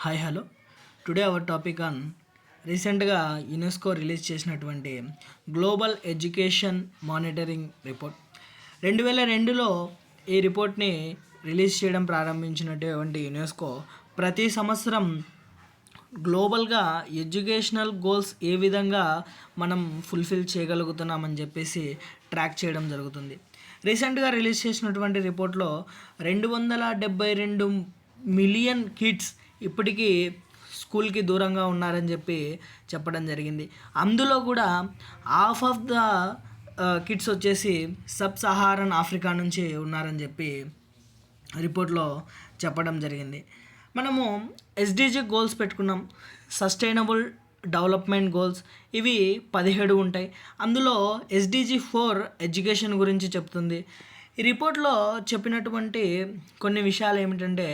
Hi hello today our topic on రీసెంట్గా UNESCO release చేసినటువంటి global education monitoring report 2002లో ఈ రిపోర్ట్ని రిలీజ్ చేయడం ప్రారంభించినటువంటి యునెస్కో ప్రతి సంవత్సరం గ్లోబల్గా ఎడ్యుకేషనల్ గోల్స్ ఏ విధంగా మనం ఫుల్ఫిల్ చేయగలుగుతున్నామని చెప్పేసి ట్రాక్ చేయడం జరుగుతుంది. రీసెంట్గా రిలీజ్ చేసినటువంటి రిపోర్ట్లో 272 మిలియన్ కిడ్స్ ఇప్పటికీ స్కూల్కి దూరంగా ఉన్నారని చెప్పడం జరిగింది. అందులో కూడా హాఫ్ ఆఫ్ ద కిడ్స్ వచ్చేసి సబ్ సహారన్ ఆఫ్రికా నుంచి ఉన్నారని చెప్పి రిపోర్ట్లో చెప్పడం జరిగింది. మనము ఎస్డిజి గోల్స్ పెట్టుకున్నాం, సస్టైనబుల్ డెవలప్మెంట్ గోల్స్, ఇవి 17 ఉంటాయి. అందులో ఎస్డిజి 4 ఎడ్యుకేషన్ గురించి చెప్తుంది. ఈ రిపోర్ట్లో చెప్పినటువంటి కొన్ని విషయాలు ఏమిటంటే,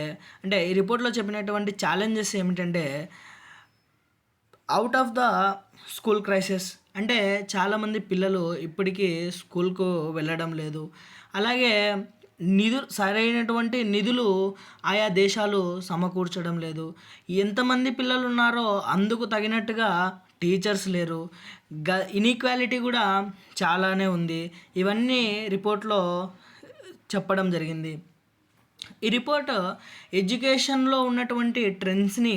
ఈ రిపోర్ట్లో చెప్పినటువంటి ఛాలెంజెస్ ఏమిటంటే, out of the school crisis, అంటే చాలామంది పిల్లలు ఇప్పటికీ స్కూల్కు వెళ్ళడం లేదు. అలాగే సరైనటువంటి నిధులు ఆయా దేశాలు సమకూర్చడం లేదు. ఎంతమంది పిల్లలు ఉన్నారో అందుకు తగినట్టుగా టీచర్స్ లేరు. ఇన్ఈక్వాలిటీ కూడా చాలానే ఉంది. ఇవన్నీ రిపోర్ట్లో చెప్పడం జరిగింది. ఈ రిపోర్ట్ ఎడ్యుకేషన్లో ఉన్నటువంటి ట్రెండ్స్ని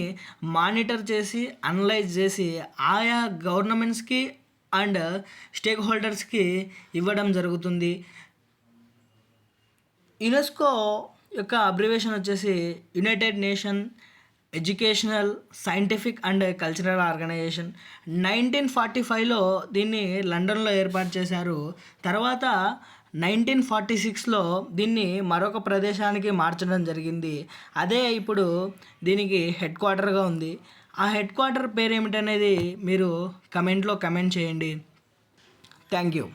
మానిటర్ చేసి అనలైజ్ చేసి ఆయా గవర్నమెంట్స్కి అండ్ స్టేక్ హోల్డర్స్కి ఇవ్వడం జరుగుతుంది. యునెస్కో యొక్క అబ్రివేషన్ వచ్చేసి United Nation Educational, Scientific and Cultural Organization. 1945లో దీన్ని లండన్లో ఏర్పాటు చేశారు. తర్వాత 1946లో దీన్ని మరొక ప్రదేశానికి మార్చడం జరిగింది. అదే ఇప్పుడు దీనికి హెడ్ క్వార్టర్గా ఉంది. ఆ హెడ్ క్వార్టర్ పేరు ఏమిటనేది మీరు కమెంట్లో కమెంట్ చేయండి. Thank you.